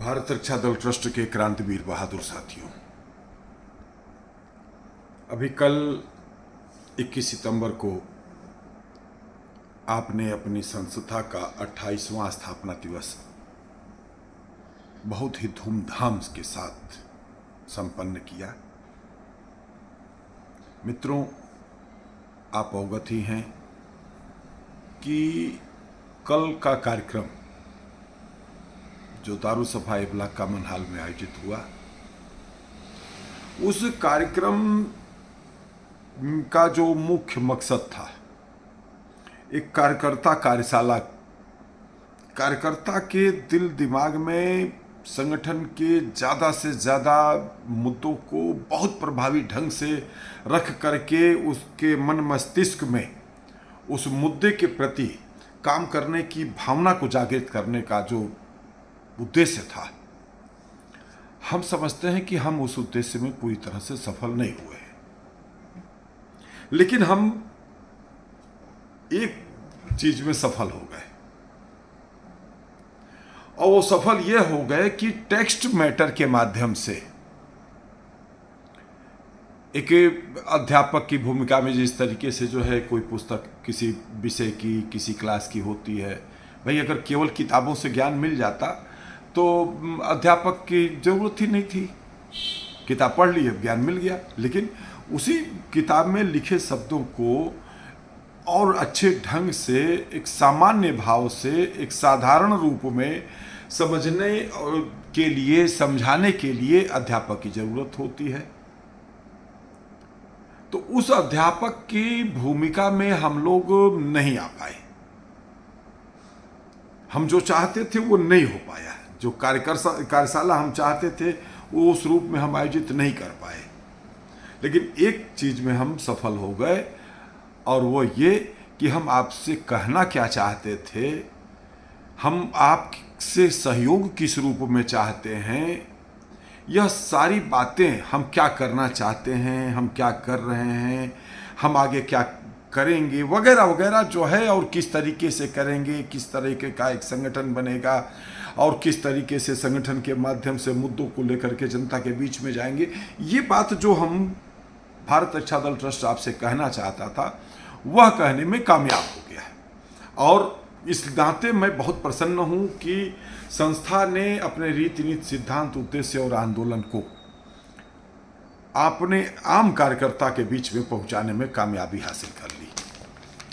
भारत रक्षा दल ट्रस्ट के क्रांतिवीर बहादुर साथियों, अभी कल 21 सितंबर को आपने अपनी संस्था का 28वां स्थापना दिवस बहुत ही धूमधाम के साथ संपन्न किया। मित्रों, आप अवगत ही हैं कि कल का कार्यक्रम जो दारू सफाई ब्लॉक कॉमन हॉल में आयोजित हुआ, उस कार्यक्रम का जो मुख्य मकसद था, एक कार्यकर्ता कार्यशाला, कार्यकर्ता के दिल दिमाग में संगठन के ज़्यादा से ज़्यादा मुद्दों को बहुत प्रभावी ढंग से रख करके उसके मन मस्तिष्क में उस मुद्दे के प्रति काम करने की भावना को जागृत करने का जो उद्देश्य था, हम समझते हैं कि हम उस उद्देश्य में पूरी तरह से सफल नहीं हुए हैं। लेकिन हम एक चीज में सफल हो गए, और वो सफल ये हो गए कि टेक्स्ट मैटर के माध्यम से एक अध्यापक की भूमिका में जिस तरीके से जो है कोई पुस्तक किसी विषय की, किसी क्लास की होती है, भाई अगर केवल किताबों से ज्ञान मिल जाता तो अध्यापक की जरूरत ही नहीं थी। किताब पढ़ ली, अब ज्ञान मिल गया। लेकिन उसी किताब में लिखे शब्दों को और अच्छे ढंग से, एक सामान्य भाव से, एक साधारण रूप में समझने के लिए, समझाने के लिए अध्यापक की जरूरत होती है। तो उस अध्यापक की भूमिका में हम लोग नहीं आ पाए। हम जो चाहते थे वो नहीं हो पाया। जो कार्यशाला हम चाहते थे वो उस रूप में हम आयोजित नहीं कर पाए। लेकिन एक चीज में हम सफल हो गए, और वो ये कि हम आपसे कहना क्या चाहते थे, हम आपसे सहयोग किस रूप में चाहते हैं, यह सारी बातें, हम क्या करना चाहते हैं, हम क्या कर रहे हैं, हम आगे क्या करेंगे, वगैरह वगैरह जो है, और किस तरीके से करेंगे, किस तरीके का एक संगठन बनेगा, और किस तरीके से संगठन के माध्यम से मुद्दों को लेकर के जनता के बीच में जाएंगे, ये बात जो हम भारत रक्षा दल ट्रस्ट आपसे कहना चाहता था, वह कहने में कामयाब हो गया है। और इस नाते मैं बहुत प्रसन्न हूं कि संस्था ने अपने रीति नीति, सिद्धांत, उद्देश्य और आंदोलन को आपने आम कार्यकर्ता के बीच में पहुंचाने में कामयाबी हासिल कर ली।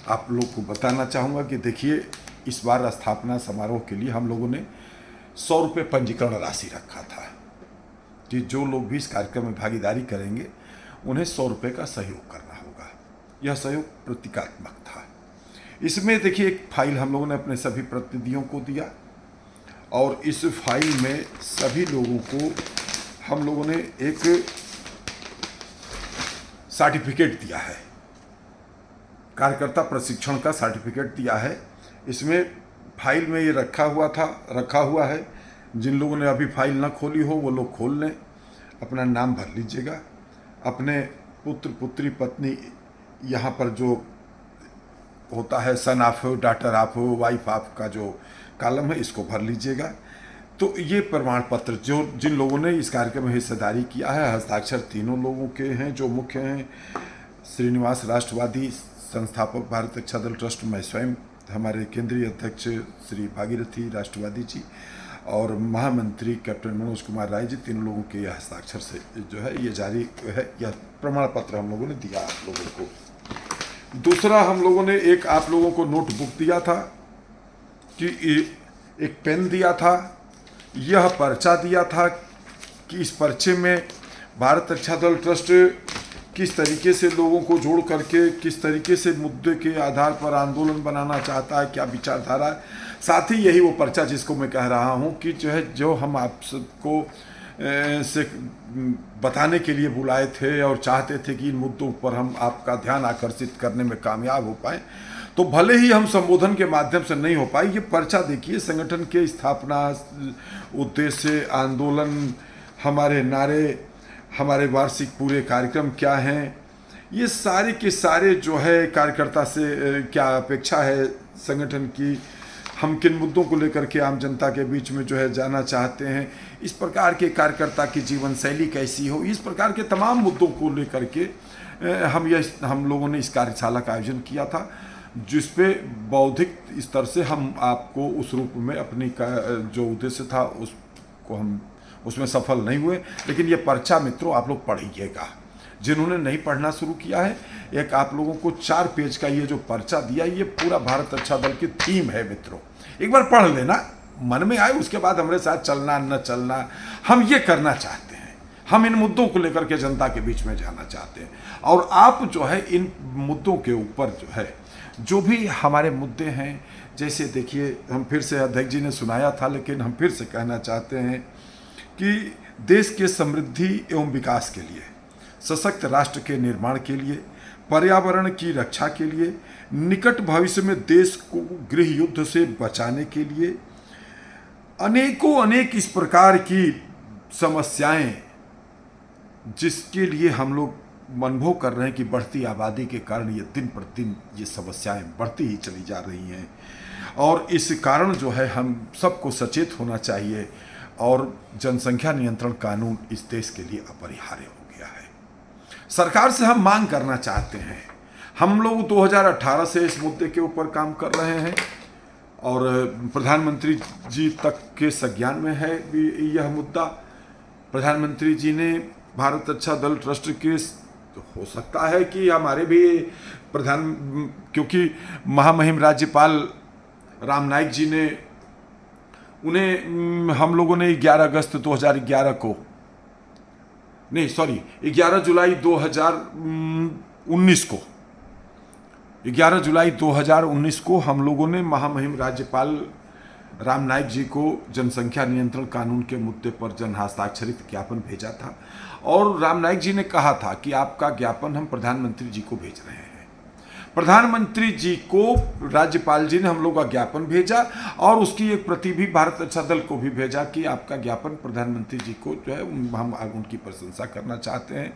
आप लोग को बताना चाहूँगा कि देखिए, इस बार स्थापना समारोह के लिए हम लोगों ने 100 रुपये पंजीकरण राशि रखा था कि जो लोग भी इस कार्यक्रम में भागीदारी करेंगे उन्हें 100 रुपये का सहयोग करना होगा। यह सहयोग प्रतीकात्मक था। इसमें देखिए, एक फाइल हम लोगों ने अपने सभी प्रतिनिधियों को दिया, और इस फाइल में सभी लोगों को हम लोगों ने एक सर्टिफिकेट दिया है, कार्यकर्ता प्रशिक्षण का सर्टिफिकेट दिया है। इसमें फाइल में ये रखा हुआ है। जिन लोगों ने अभी फाइल ना खोली हो वो लोग खोल लें, अपना नाम भर लीजिएगा, अपने पुत्र, पुत्री, पत्नी, यहाँ पर जो होता है son of, daughter of, wife of का जो कॉलम है, इसको भर लीजिएगा। तो ये प्रमाण पत्र जो जिन लोगों ने इस कार्यक्रम में हिस्सेदारी किया है, हस्ताक्षर तीनों लोगों के हैं। जो मुख्य हैं, श्रीनिवास राष्ट्रवादी, संस्थापक भारत रक्षा दल ट्रस्ट, मैं स्वयं, हमारे केंद्रीय अध्यक्ष श्री भागीरथी राष्ट्रवादी जी, और महामंत्री कैप्टन मनोज कुमार राय जी, तीनों लोगों के यह हस्ताक्षर से जो है ये जारी है। यह प्रमाण पत्र हम लोगों ने दिया आप लोगों को। दूसरा, हम लोगों ने एक आप लोगों को नोटबुक दिया था, कि एक पेन दिया था, यह पर्चा दिया था कि इस पर्चे में भारत रक्षा दल ट्रस्ट किस तरीके से लोगों को जोड़ करके, किस तरीके से मुद्दे के आधार पर आंदोलन बनाना चाहता है, क्या विचारधारा है। साथ ही यही वो पर्चा जिसको मैं कह रहा हूँ कि जो है, जो हम आप सबको से बताने के लिए बुलाए थे और चाहते थे कि इन मुद्दों पर हम आपका ध्यान आकर्षित करने में कामयाब हो पाए, तो भले ही हम संबोधन के माध्यम से नहीं हो पाए, ये पर्चा देखिए, संगठन के स्थापना, उद्देश्य, आंदोलन, हमारे नारे, हमारे वार्षिक पूरे कार्यक्रम क्या हैं, ये सारे के सारे जो है कार्यकर्ता से क्या अपेक्षा है संगठन की, हम किन मुद्दों को लेकर के आम जनता के बीच में जो है जाना चाहते हैं, इस प्रकार के कार्यकर्ता की जीवन शैली कैसी हो, इस प्रकार के तमाम मुद्दों को लेकर के हम लोगों ने इस कार्यशाला का आयोजन किया था, जिस पे बौद्धिक स्तर से हम आपको उस रूप में अपनी जो उद्देश्य था उसको हम उसमें सफल नहीं हुए। लेकिन ये पर्चा मित्रों आप लोग पढ़िएगा, जिन्होंने नहीं पढ़ना शुरू किया है, एक आप लोगों को 4 पेज का ये जो पर्चा दिया, ये पूरा भारत अच्छा दल की थीम है मित्रों। एक बार पढ़ लेना, मन में आए, उसके बाद हमारे साथ चलना न चलना, हम ये करना चाहते हैं। हम इन मुद्दों को लेकर के जनता के बीच में जाना चाहते हैं, और आप जो है इन मुद्दों के ऊपर जो है जो भी हमारे मुद्दे हैं, जैसे देखिए हम फिर से अध्यक्ष जी ने सुनाया था, लेकिन हम फिर से कहना चाहते हैं कि देश के समृद्धि एवं विकास के लिए, सशक्त राष्ट्र के निर्माण के लिए, पर्यावरण की रक्षा के लिए, निकट भविष्य में देश को गृह युद्ध से बचाने के लिए अनेक इस प्रकार की समस्याएं, जिसके लिए हम लोग अनुभव कर रहे हैं कि बढ़ती आबादी के कारण ये दिन प्रतिदिन ये समस्याएं बढ़ती ही चली जा रही हैं, और इस कारण जो है हम सबको सचेत होना चाहिए, और जनसंख्या नियंत्रण कानून इस देश के लिए अपरिहार्य हो गया है। सरकार से हम मांग करना चाहते हैं, हम लोग 2018 से इस मुद्दे के ऊपर काम कर रहे हैं, और प्रधानमंत्री जी तक के संज्ञान में है भी यह मुद्दा। प्रधानमंत्री जी ने भारत अच्छा दल ट्रस्ट के, हो सकता है कि हमारे भी क्योंकि महामहिम राज्यपाल राम नाईक जी ने उन्हें, हम लोगों ने 11 अगस्त 2011 को, नहीं सॉरी 11 जुलाई 2019 को, 11 जुलाई 2019 को हम लोगों ने महामहिम राज्यपाल राम नाईक जी को जनसंख्या नियंत्रण कानून के मुद्दे पर जन हस्ताक्षरित ज्ञापन भेजा था, और राम नाईक जी ने कहा था कि आपका ज्ञापन हम प्रधानमंत्री जी को भेज रहे हैं। प्रधानमंत्री जी को राज्यपाल जी ने हम लोग का ज्ञापन भेजा, और उसकी एक प्रति भी भारत अच्छा दल को भी भेजा कि आपका ज्ञापन प्रधानमंत्री जी को जो है हम उनकी प्रशंसा करना चाहते हैं।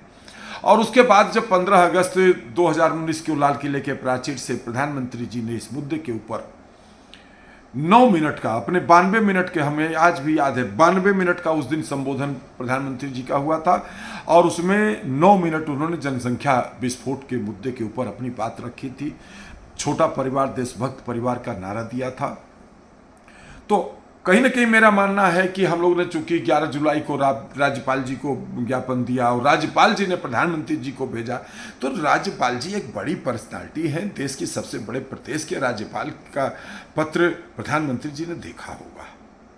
और उसके बाद जब 15 अगस्त 2019 को लाल किले के प्राचीर से प्रधानमंत्री जी ने इस मुद्दे के ऊपर 9 मिनट का, अपने 92 मिनट के, हमें आज भी याद है 92 मिनट का उस दिन संबोधन प्रधानमंत्री जी का हुआ था, और उसमें 9 मिनट उन्होंने जनसंख्या विस्फोट के मुद्दे के ऊपर अपनी बात रखी थी। छोटा परिवार देशभक्त परिवार का नारा दिया था। तो कहीं ना कहीं मेरा मानना है कि हम लोग ने चूंकि 11 जुलाई को राज्यपाल जी को ज्ञापन दिया, और राज्यपाल जी ने प्रधानमंत्री जी को भेजा, तो राज्यपाल जी एक बड़ी पर्सनालिटी हैं, देश के सबसे बड़े प्रदेश के राज्यपाल का पत्र प्रधानमंत्री जी ने देखा होगा,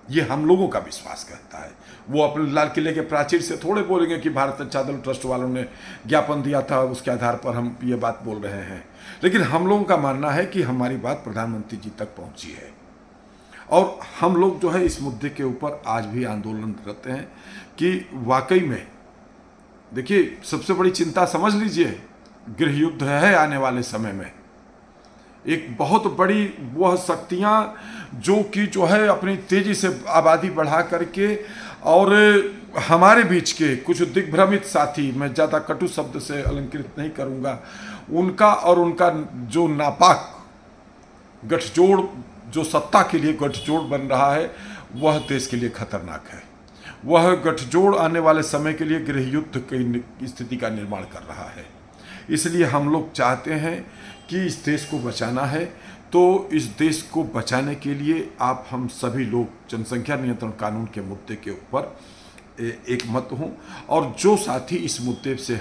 ये हम लोगों का विश्वास कहता है। वो अपने लाल किले के प्राचीर से थोड़े बोलेंगे कि भारत अच्छा दल ट्रस्ट वालों ने ज्ञापन दिया था, उसके आधार पर हम ये बात बोल रहे हैं, लेकिन हम लोगों का मानना है कि हमारी बात प्रधानमंत्री जी तक पहुंची है, और हम लोग जो है इस मुद्दे के ऊपर आज भी आंदोलन करते हैं कि वाकई में देखिए सबसे बड़ी चिंता समझ लीजिए, गृह युद्ध है आने वाले समय में। एक बहुत बड़ी वह शक्तियां जो कि जो है अपनी तेजी से आबादी बढ़ा करके, और हमारे बीच के कुछ दिग्भ्रमित साथी, मैं ज़्यादा कटु शब्द से अलंकृत नहीं करूँगा, उनका जो नापाक गठजोड़, जो सत्ता के लिए गठजोड़ बन रहा है, वह देश के लिए खतरनाक है। वह गठजोड़ आने वाले समय के लिए गृह युद्ध की स्थिति का निर्माण कर रहा है। इसलिए हम लोग चाहते हैं कि इस देश को बचाना है, तो इस देश को बचाने के लिए आप हम सभी लोग जनसंख्या नियंत्रण कानून के मुद्दे के ऊपर एक मत हों, और जो साथी इस मुद्दे से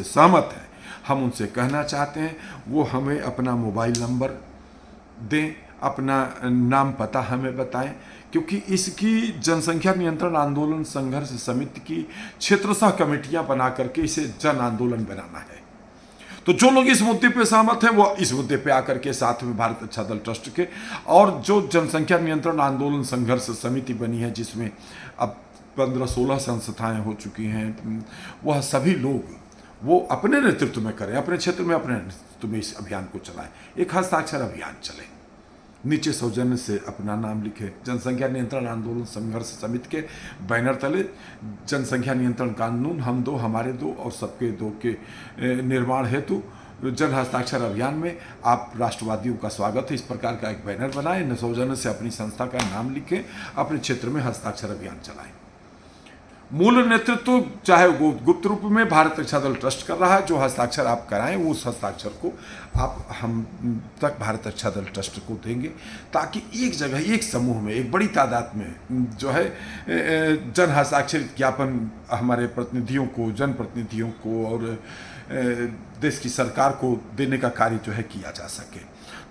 सहमत हैं, हम उनसे कहना चाहते हैं वो हमें अपना मोबाइल नंबर दें, अपना नाम पता हमें बताएं, क्योंकि इसकी जनसंख्या नियंत्रण आंदोलन संघर्ष समिति की क्षेत्रशः कमेटियां बना करके इसे जन आंदोलन बनाना है। तो जो लोग इस मुद्दे पे सहमत हैं वो इस मुद्दे पे आकर के साथ में भारत अच्छा दल ट्रस्ट के, और जो जनसंख्या नियंत्रण आंदोलन संघर्ष समिति बनी है जिसमें अब 15-16 संस्थाएं हो चुकी हैं, वह सभी लोग वो अपने नेतृत्व में करें, अपने क्षेत्र में अपने नेतृत्व में इस अभियान को चलाएं। एक हस्ताक्षर अभियान चले, नीचे सौजन्य से अपना नाम लिखे, जनसंख्या नियंत्रण आंदोलन संघर्ष समिति के बैनर तले जनसंख्या नियंत्रण कानून हम दो हमारे दो और सबके दो के निर्माण हेतु जन हस्ताक्षर अभियान में आप राष्ट्रवादियों का स्वागत है। इस प्रकार का एक बैनर बनाएं, सौजन्य से अपनी संस्था का नाम लिखें, अपने क्षेत्र में हस्ताक्षर अभियान चलाएं। मूल नेतृत्व चाहे वो गुप्त रूप में भारत रक्षा दल ट्रस्ट कर रहा है, जो हस्ताक्षर आप कराएं उस हस्ताक्षर को आप हम तक भारत रक्षा दल ट्रस्ट को देंगे, ताकि एक जगह एक समूह में एक बड़ी तादाद में जो है जन हस्ताक्षर ज्ञापन हमारे प्रतिनिधियों को, जनप्रतिनिधियों को और देश की सरकार को देने का कार्य जो है किया जा सके।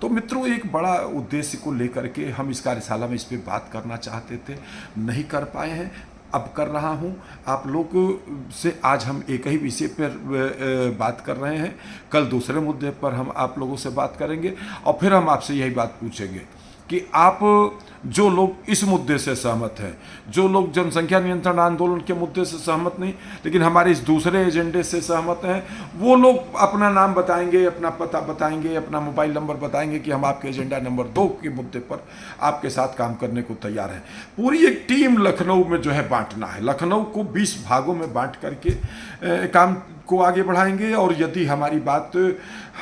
तो मित्रों, एक बड़ा उद्देश्य को लेकर के हम इस कार्यशाला में इस पर बात करना चाहते थे, नहीं कर पाए हैं, अब कर रहा हूँ। आप लोग से आज हम एक ही विषय पर बात कर रहे हैं, कल दूसरे मुद्दे पर हम आप लोगों से बात करेंगे और फिर हम आपसे यही बात पूछेंगे कि आप जो लोग इस मुद्दे से सहमत हैं, जो लोग जनसंख्या नियंत्रण आंदोलन के मुद्दे से सहमत नहीं लेकिन हमारे इस दूसरे एजेंडे से सहमत हैं, वो लोग अपना नाम बताएंगे, अपना पता बताएंगे, अपना मोबाइल नंबर बताएंगे कि हम आपके एजेंडा नंबर 2 के मुद्दे पर आपके साथ काम करने को तैयार हैं। पूरी एक टीम लखनऊ में जो है बांटना है, लखनऊ को 20 भागों में बांट करके काम को आगे बढ़ाएंगे। और यदि हमारी बात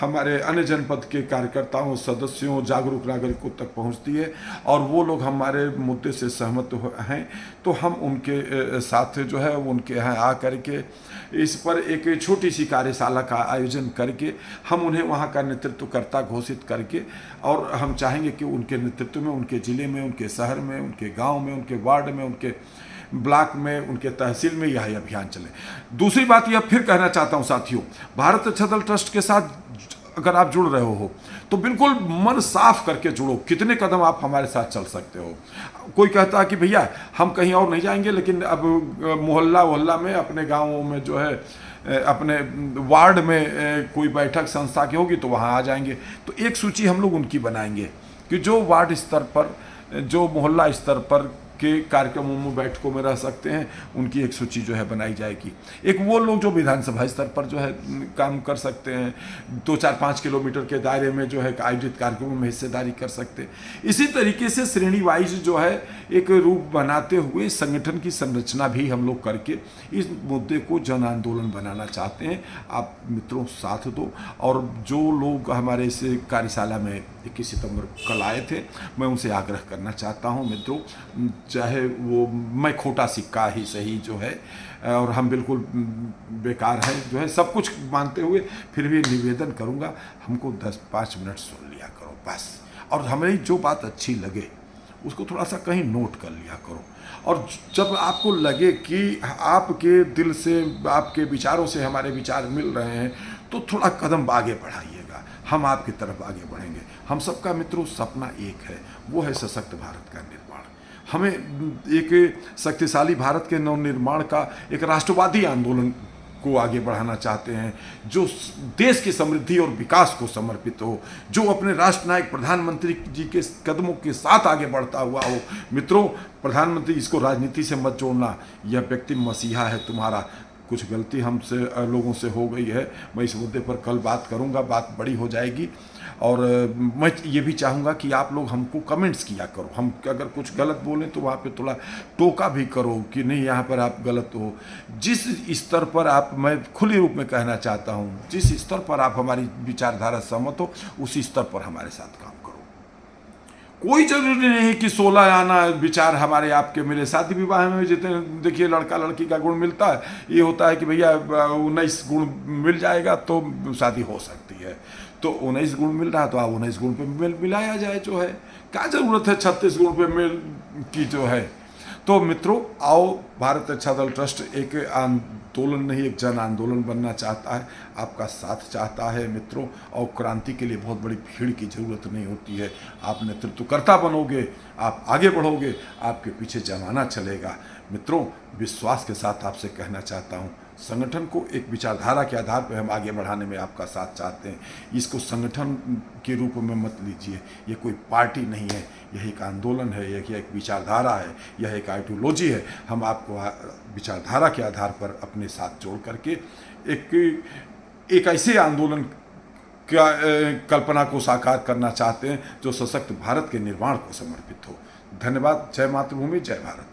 हमारे अन्य जनपद के कार्यकर्ताओं, सदस्यों, जागरूक नागरिकों तक पहुंचती है और वो लोग हमारे मुद्दे से सहमत हैं, तो हम उनके साथ जो है उनके यहाँ आ करके इस पर एक छोटी सी कार्यशाला का आयोजन करके हम उन्हें वहाँ का नेतृत्वकर्ता घोषित करके, और हम चाहेंगे कि उनके नेतृत्व में, उनके ज़िले में, उनके शहर में, उनके गाँव में, उनके वार्ड में, उनके ब्लॉक में, उनके तहसील में यह अभियान चले। दूसरी बात यह फिर कहना चाहता हूं साथियों, भारत रक्षा दल ट्रस्ट के साथ अगर आप जुड़ रहे हो तो बिल्कुल मन साफ करके जुड़ो। कितने कदम आप हमारे साथ चल सकते हो। कोई कहता है कि भैया हम कहीं और नहीं जाएंगे, लेकिन अब मोहल्ला में, अपने गाँवों में जो है, अपने वार्ड में कोई बैठक संस्था की होगी तो वहाँ आ जाएंगे। तो एक सूची हम लोग उनकी बनाएंगे कि जो वार्ड स्तर पर, जो मोहल्ला स्तर पर के कार्यक्रमों में, बैठकों में रह सकते हैं, उनकी एक सूची जो है बनाई जाएगी। एक वो लोग जो विधानसभा स्तर पर जो है काम कर सकते हैं, 2-4-5 किलोमीटर के दायरे में जो है आयोजित कार्यक्रमों में हिस्सेदारी कर सकते हैं। इसी तरीके से श्रेणी वाइज जो है एक रूप बनाते हुए संगठन की संरचना भी हम लोग करके इस मुद्दे को जन आंदोलन बनाना चाहते हैं। आप मित्रों साथ दो। और जो लोग हमारे इस कार्यशाला में 21 सितंबर कल आए थे, मैं उनसे आग्रह करना चाहता हूं मित्रों, चाहे वो मैं खोटा सिक्का ही सही जो है, और हम बिल्कुल बेकार है जो है, सब कुछ मानते हुए फिर भी निवेदन करूंगा, हमको 10-5 मिनट सुन लिया करो बस। और हमें जो बात अच्छी लगे उसको थोड़ा सा कहीं नोट कर लिया करो। और जब आपको लगे कि आपके दिल से, आपके विचारों से हमारे विचार मिल रहे हैं, तो थोड़ा कदम आगे बढ़ाइएगा, हम आपकी तरफ आगे बढ़ेंगे। हम सबका मित्रों सपना एक है, वो है सशक्त भारत का निर्माण। हमें एक शक्तिशाली भारत के नवनिर्माण का एक राष्ट्रवादी आंदोलन को आगे बढ़ाना चाहते हैं, जो देश की समृद्धि और विकास को समर्पित हो, जो अपने राष्ट्र नायक प्रधानमंत्री जी के कदमों के साथ आगे बढ़ता हुआ हो। मित्रों, प्रधानमंत्री, इसको राजनीति से मत जोड़ना, यह व्यक्ति मसीहा है तुम्हारा। कुछ गलती हमसे लोगों से हो गई है, मैं इस मुद्दे पर कल बात करूंगा, बात बड़ी हो जाएगी। और मैं ये भी चाहूँगा कि आप लोग हमको कमेंट्स किया करो, हम अगर कुछ गलत बोलें तो वहाँ पे थोड़ा टोका भी करो कि नहीं यहाँ पर आप गलत हो। जिस स्तर पर आप, मैं खुले रूप में कहना चाहता हूँ, जिस स्तर पर आप हमारी विचारधारा सहमत हो, उसी स्तर पर हमारे साथ काम करो। कोई जरूरी नहीं कि 16 आना विचार हमारे आपके मिले। शादी विवाह में जितने देखिए लड़का लड़की का गुण मिलता है, ये होता है कि भैया 19 गुण मिल जाएगा तो शादी हो सकती है। तो 19 गुण मिल रहा तो आप 19 गुण पे मिलाया जाए जो है, क्या जरूरत है 36 गुण पे मिल की जो है। तो मित्रों आओ, भारत रक्षा दल ट्रस्ट एक आंदोलन नहीं, एक जन आंदोलन बनना चाहता है, आपका साथ चाहता है मित्रों। और क्रांति के लिए बहुत बड़ी भीड़ की जरूरत नहीं होती है, आप नेतृत्वकर्ता बनोगे, आप आगे बढ़ोगे, आपके पीछे जमाना चलेगा। मित्रों, विश्वास के साथ आपसे कहना चाहता हूँ, संगठन को एक विचारधारा के आधार पर हम आगे बढ़ाने में आपका साथ चाहते हैं। इसको संगठन के रूप में मत लीजिए, ये कोई पार्टी नहीं है, यह एक आंदोलन है, यह एक विचारधारा है, यह एक आइडियोलॉजी है। हम आपको विचारधारा के आधार पर अपने साथ जोड़ करके एक ऐसे आंदोलन क्या कल्पना को साकार करना चाहते हैं जो सशक्त भारत के निर्माण को समर्पित हो। धन्यवाद। जय मातृभूमि, जय भारत।